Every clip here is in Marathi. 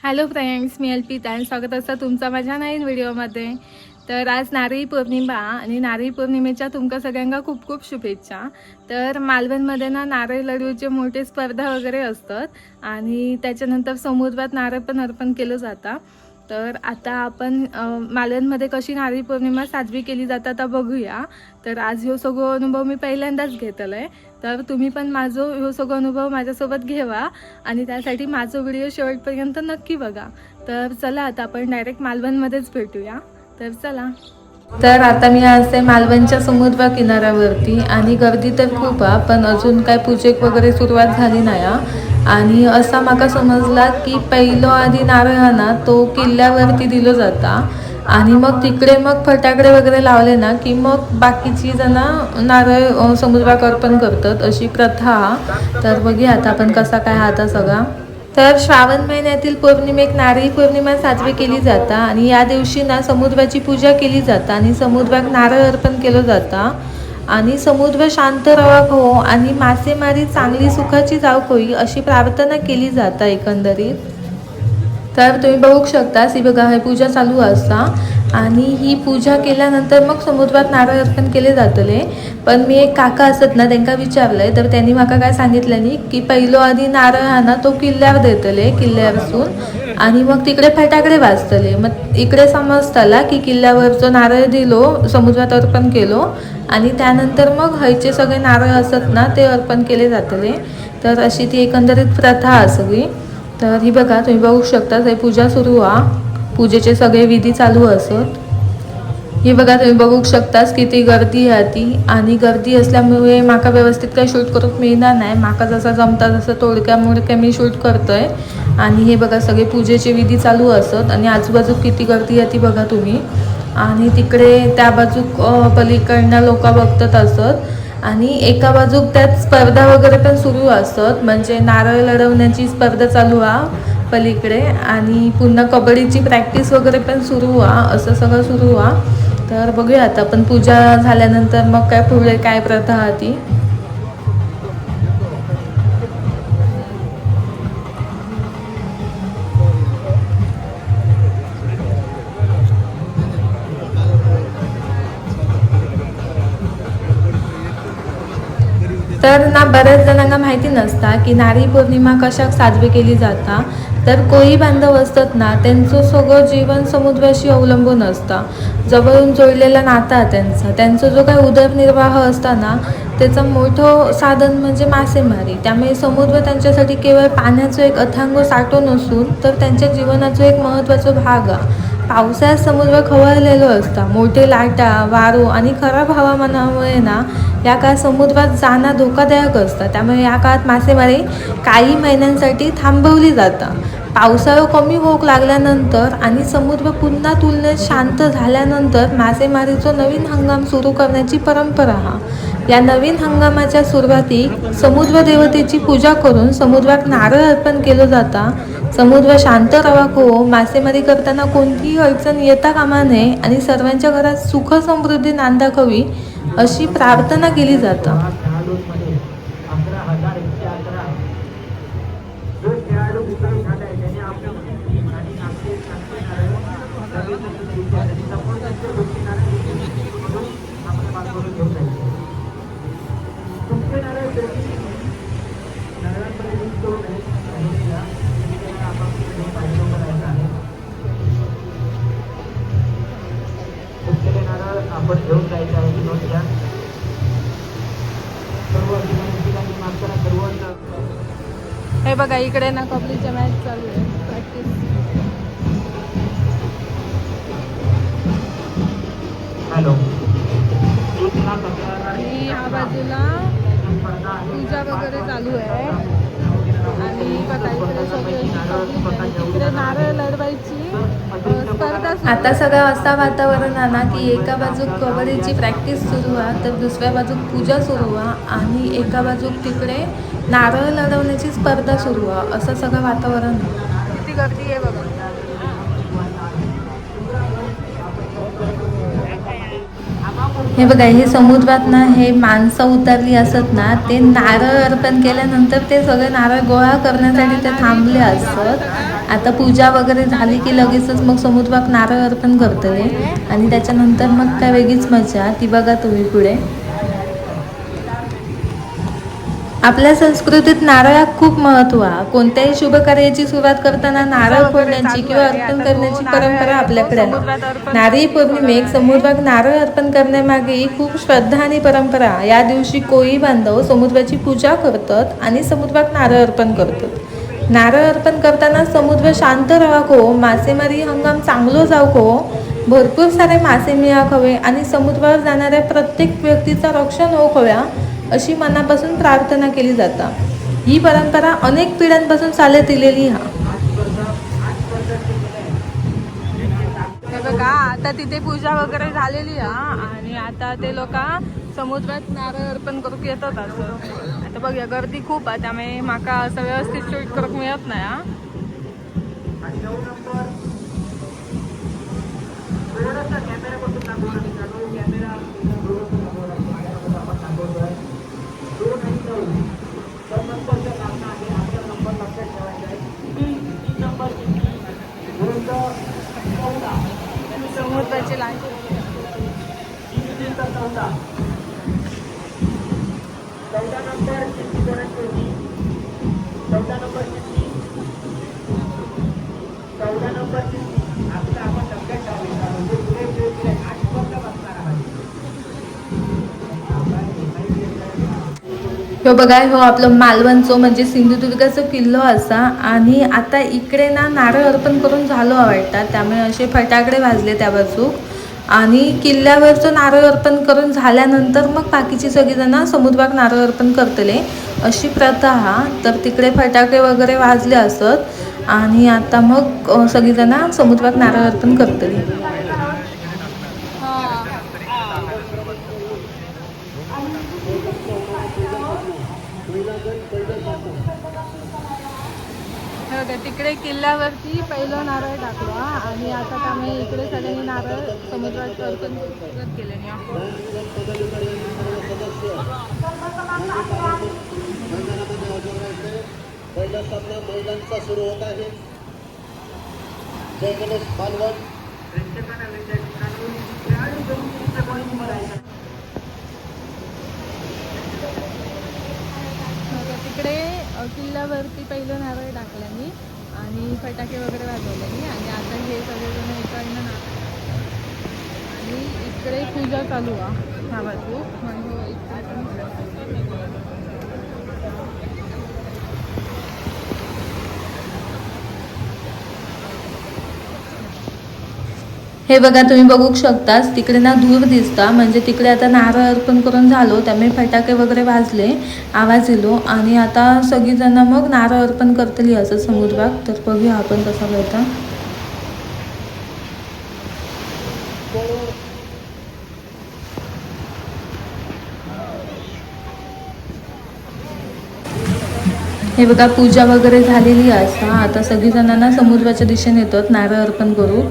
हॅलो फ्रेंड्स, मी अल्पिता आणि स्वागत असतं तुमचं माझ्या नवीन व्हिडिओमध्ये. तर आज नारळी पौर्णिमा आणि नारळी पौर्णिमेच्या तुमका सगळ्यांना खूप खूप शुभेच्छा. तर मालवणमध्ये ना नारळ लाडूचे मोठे स्पर्धा वगैरे असतात आणि त्याच्यानंतर समुद्रात नारळ पण अर्पण केलं जातं. तर आता आपण मालवणमध्ये कशी नारळी पौर्णिमा साजरी केली जातात आता बघूया. तर आज ह्यो सगळं अनुभव मी पहिल्यांदाच घेतला आहे. तर तुम्ही पण माझं ह्यो सगळं अनुभव माझ्यासोबत घेवा आणि त्यासाठी माझं व्हिडिओ शेवटपर्यंत नक्की बघा. तर चला आता आपण डायरेक्ट मालवणमध्येच भेटूया. तर चला. तर आता मी असते मालवणच्या समुद्र किनाऱ्यावरती आणि गर्दी तर खूप आहे, पण अजून काय पूजेक वगैरे सुरुवात झाली नाही. आणि असा माका समजला की पहिलो आधी नारळ ना तो किल्ल्यावरती दिलो जाता आणि मग तिकडे मग फटाकडे वगैरे लावले ना की मग बाकीची जण नारळ समुद्रात अर्पण करतात, अशी प्रथा. तर बघूया आता आपण कसा काय आता सगळा. तर श्रावण महिन्यातील पौर्णिमेक नारळी पौर्णिमा साजरी केली जाता आणि या दिवशी ना समुद्राची पूजा केली जाता आणि समुद्रात नारळ अर्पण केलं जाता आणि समुद्र शांत रवाक हो आणि मासेमारी चांगली सुखाची जाऊ होई अशी प्रार्थना केली जाता एकंदरीत. तर तुम्ही बघू शकता ही बघा हे पूजा चालू असता आणि ही पूजा केल्यानंतर मग समुद्रात नारळ अर्पण केले जातले. पण मी एक काका असत ना त्यांना विचारलंय तर त्यांनी माका काय सांगितलं नाही की पहिलो आधी नारळ हा ना तो किल्ल्यावर देतले किल्ल्यावरसून आणि मग तिकडे फटाकडे वाजतले. मग इकडे समजताला की किल्ल्यावर जो नारळ दिलो समुद्रात अर्पण केलो आणि त्यानंतर मग हयचे सगळे नारळ असत ना ते अर्पण केले जातले. तर अशी ती एकंदरीत प्रथा आहे सगळी. तर ही बघा तुम्ही बघू शकता हे पूजा सुरू आहे, पूजेचे सगळे विधी चालू असत. ही बघा तुम्ही बघू शकताच किती गर्दी आहे ती आणि गर्दी असल्यामुळे माका व्यवस्थित काही शूट करूक मिळणार नाही. माका जसा जमता तसं तोडक्यामुळे मी शूट करतोय. आणि हे बघा सगळे पूजेचे विधी चालू असत आणि आजूबाजू किती गर्दी आहे ती बघा तुम्ही. आणि तिकडे त्या बाजू पलीकडनं लोक बघतात असत आणि एका बाजूक त्यात स्पर्धा वगैरे पण सुरू असत, म्हणजे नारळ लढवण्याची स्पर्धा चालू आहे पलीकडे आणि पुन्हा कबड्डीची प्रॅक्टिस वगैरे पण सुरू आहे, असं सगळं सुरू आहे. तर बघूया आता आपण पूजा झाल्यानंतर मग काय पुढे काय प्रथा आहे ती. तर ना बऱ्याच जणांना माहिती नसता की नारळी पौर्णिमा कशाक साजरी केली जाता. तर कोळी बांधव असतात ना त्यांचं सगळं जीवन समुद्राशी अवलंबून असतं, जवळून जोडलेला नाता त्यांचा जो काही उदरनिर्वाह असता ना त्याचं मोठं साधन म्हणजे मासेमारी. त्यामुळे समुद्र त्यांच्यासाठी केवळ पाण्याचं एक अथांग साठो नसून तर त्यांच्या जीवनाचा एक महत्त्वाचा भाग आहे. पावसाळ्यात समुद्र खवळलेलो असता, मोठे लाटा वारो आणि खराब हवामानामुळे ना या काळात समुद्रात जाणं धोकादायक असतं. त्यामुळे या काळात मासेमारी काही महिन्यांसाठी थांबवली जातं. पावसाळा कमी होऊ लागल्यानंतर आणि समुद्र पुन्हा तुलनेत शांत झाल्यानंतर मासेमारीचा नवीन हंगाम सुरू करण्याची परंपरा आहे. या नवीन हंगामाच्या सुरुवातीक समुद्र देवतेची पूजा करून समुद्रात नारळ अर्पण केलं जातं. समुद्र शांत रवाक हो, मासेमारी करताना कोणतीही अडचण येता कामा नये आणि सर्वांच्या घरात सुख समृद्धी नांदाक हवी अशी प्रार्थना केली जातं. आपण घेऊन जायचं आहे की नोट घ्या. सर्व ठिकाणी मागताना सर्वांना. हे बघा इकडे ना कबड्डीच्या मॅच चालू आहे, प्रॅक्टिस. हॅलो. आणि या बाजूला पूजा वगैरे चालू आहे आणि बघा इकडे सगळे पब्लिक आणि तिकडे नारळ लढवायची स्पर्धा. आता सगळं असं वातावरण आहे ना की एका बाजूक कबड्डीची प्रॅक्टिस सुरू आहे तर दुसऱ्या बाजूक पूजा सुरू आहे आणि एका बाजूक तिकडे नारळ लढवण्याची स्पर्धा सुरू आहे, असं सगळं वातावरण. किती गर्दी आहे बघा. हे बघा, हे समुद्रात ना हे माणसं उतरली असत ना, ते नारळ अर्पण केल्यानंतर ते सगळे नारळ गोळा करण्यासाठी ते थांबले असत. आता पूजा वगैरे झाली की लगेचच मग समुद्रात नारळ अर्पण करतले आणि त्याच्यानंतर मग काय वेगळीच मजा. ती बघा तुम्ही पुढे. आपल्या संस्कृतीत नारळात खूप महत्त्व आहे. कोणत्याही शुभ कार्याची सुरुवात करताना नारळ फोडण्याची किंवा अर्पण करण्याची परंपरा आपल्याकडे आहे. नारळी पौर्णिमेक समुद्रात नारळ अर्पण करण्यामागे खूप श्रद्धा आणि परंपरा आहे. या दिवशी कोळी बांधव समुद्राची पूजा करतात आणि समुद्रात नारळ अर्पण करतात. नारळ अर्पण करताना समुद्र शांत राखो, मासेमारी हंगाम चांगलो जावको, भरपूर सारे मासे मिळाक हवे आणि समुद्रावर जाणाऱ्या प्रत्येक व्यक्तीचा रक्षण होक हव्या अशी मनापासून प्रार्थना केली जाता. ही परंपरा अनेक पिढ्यांपासून चालत आलेली हा. बघा, आता तिथे पूजा वगैरे झालेली आहे आणि आता ते लोक समुद्रात नारळ अर्पण करूक येतात. असं आता बघूया, गर्दी खूप आहे त्यामुळे माका असं व्यवस्थित शूट करूक मिळत नाही हा. समुद्राची लाईन हो बघा, हो आपलं मालवणचं म्हणजे सिंधुदुर्गाचं किल्लो असा आणि आता इकडे ना नारळ अर्पण करून झालो वाटतात, त्यामुळे असे फटाकडे वाजले त्या बाजूक आणि किल्ल्यावरचं नारळ अर्पण करून झाल्यानंतर मग बाकीची सगळीजणं समुद्रात नारळ अर्पण करतले अशी प्रथा हा. तर तिकडे फटाके वगैरे वाजले असत आणि आता मग सगळीजणं समुद्रात नारळ अर्पण करतले. तिकडे किल्ल्यावरती पहिलं नारळ टाकला आणि आता त्यामुळे इकडे सगळ्यांनी नारळ समुद्रात अर्पण केले. पहिला सामना महिलांचा सुरू होत आहे. जय गणेश मालवण. तिकडे किल्ल्यावरती पहिलं नारळ टाकल्याने आणि फटाके वगैरे वाजवल्याने आणि आता हे सगळेजण इकडनं आणि इकडे पूजा चालू आहे ह्या बाजू. हे बघा, तुम्ही बघू शकताच तिकडे ना धूर दिसता, म्हणजे तिकडे आता नारळ अर्पण करून झालो त्यामुळे फटाके वगैरे वाजले, आवाज येलो आणि आता सगळीजणं मग नारळ अर्पण करतली असं समुद्रात. तर बघूया आपण कसा करता. हे बघा, पूजा वगैरे झालेली असा आता सगळीजणांना समुद्राच्या दिशेने येतात नारळ अर्पण करू.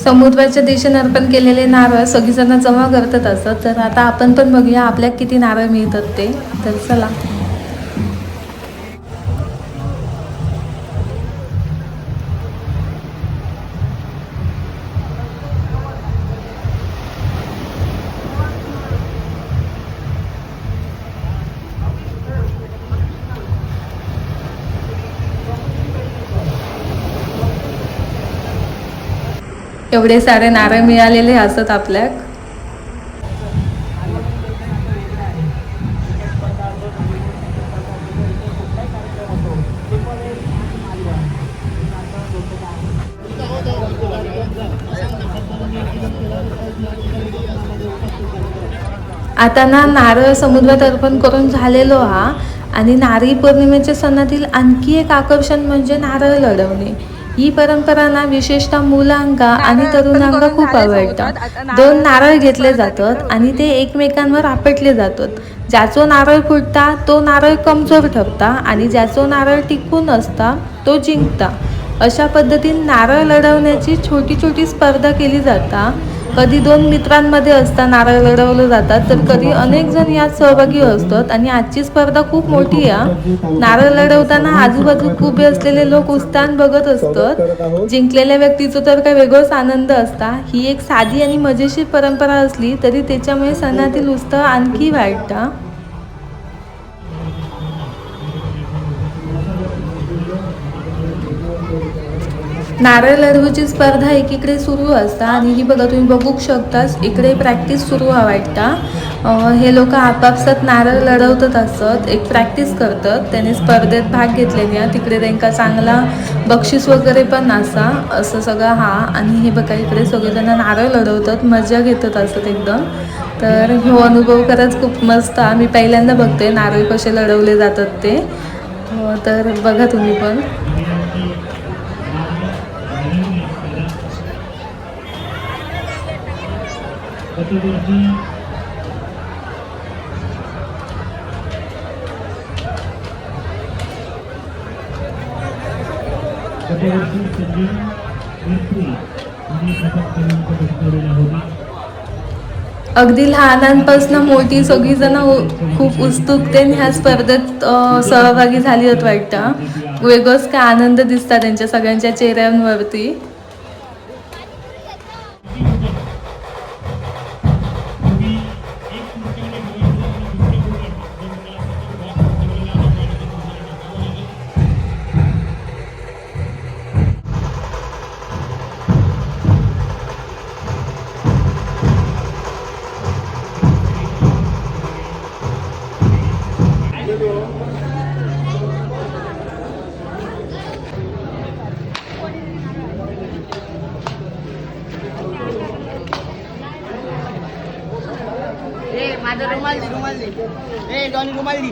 समुद्राच्या दिशेने अर्पण केलेले नारळ सगळीजण जमा करतात असत. तर आता आपण पण बघूया आपल्याला किती नारळ मिळतात ते. तर चला. एवढे सारे नारळ मिळालेले असत आपल्याक. आता ना नारळ समुद्रात अर्पण करून झालेलो हा. आणि नारळी पौर्णिमेच्या सणातील आणखी एक आकर्षण म्हणजे नारळ लढवणे. ही परंपरा ना विशेषतः मुलांका आणि तरुणांका खूप आवडतात. 2 नारळ घेतले जातात आणि ते एकमेकांवर आपटले जातात. ज्याचो नारळ फुटता तो नारळ कमजोर ठरता आणि ज्याचो नारळ टिकून असता तो जिंकता. अशा पद्धतीने नारळ लढवण्याची छोटी छोटी स्पर्धा केली जाता. कधी 2 मित्रांमध्ये असता नारळ लढवलं जातात, तर कधी अनेक जण यात सहभागी असतात. आणि आजची स्पर्धा खूप मोठी आहे. नारळ लढवताना आजूबाजू उभे असलेले लोक उत्साहान बघत असतात. जिंकलेल्या व्यक्तीचा तर काय वेगळाच आनंद असता. ही एक साधी आणि मजेशीर परंपरा असली तरी त्याच्यामुळे सणातील उत्साह आणखी वाढता. नारळ लढवूची स्पर्धा एकीकडे सुरू असता आणि ही बघा तुम्ही बघू शकताच इकडे प्रॅक्टिस सुरू वाटता. हे लोक आपापसात नारळ लढवतात असत, एक प्रॅक्टिस करतात. त्याने स्पर्धेत भाग घेतलेली तिकडे त्यांना चांगला बक्षीस वगैरे पण असा असं सगळं हा. आणि हे बघा इकडे सगळेजण नारळ लढवतात, मजा घेतात असत एकदम. तर हो अनुभव खरंच खूप मस्त. मी पहिल्यांदा बघते नारळ कसे लढवले जातात ते. तर बघा तुम्ही पण. अगदी लहानांपासून मोठी सगळीजण खूप उत्सुकतेने ह्या स्पर्धेत सहभागी झाली होत वाटतं. वेगळंच काय आनंद दिसता त्यांच्या सगळ्यांच्या चेहऱ्यांवरती. माझा रुमाल दे. डॉनी रुमाल दे.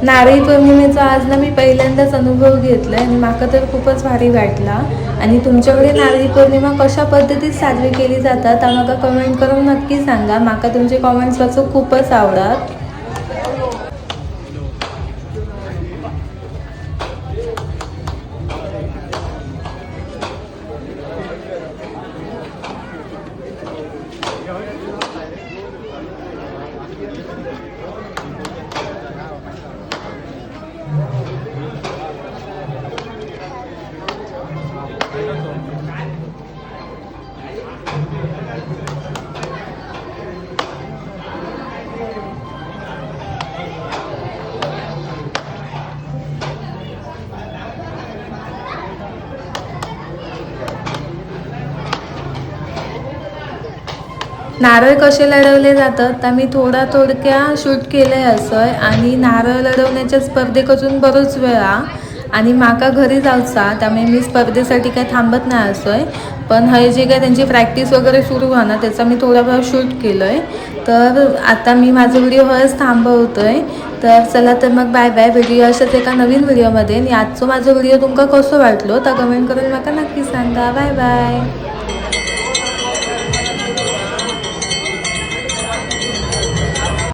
नारळी पौर्णिमेचा आज ना मी पहिल्यांदाच अनुभव घेतला आणि माका तर खूपच भारी वाटला. आणि तुमच्याकडे नारळी पौर्णिमा कशा पद्धतीत साजरी केली जातात त्या माका कमेंट करून नक्की सांगा. माका तुमचे कमेंट्स वाचून खूपच आवडतात. नारळ कसे लढवले जातात तर मी थोडक्या शूट केले असय. आणि नारळ लढवण्याच्या स्पर्धेकडून बरोच वेळा आणि माका घरी जाऊचा त्यामुळे मी स्पर्धेसाठी काय थांबत नाही असोय. पण हे जे काय त्यांची प्रॅक्टिस वगैरे सुरू व्हा ना त्याचा मी थोडा वेळ शूट केलं आहे. तर आता मी माझा व्हिडिओ हळूच थांबवतोय. तर चला तर मग बाय बाय. व्हिडिओ अशाच एका नवीन व्हिडिओमध्ये. आणि आजचा माझा व्हिडिओ तुमका कसं वाटलो तर कमेंट करून मला नक्की सांगा. Bye bye.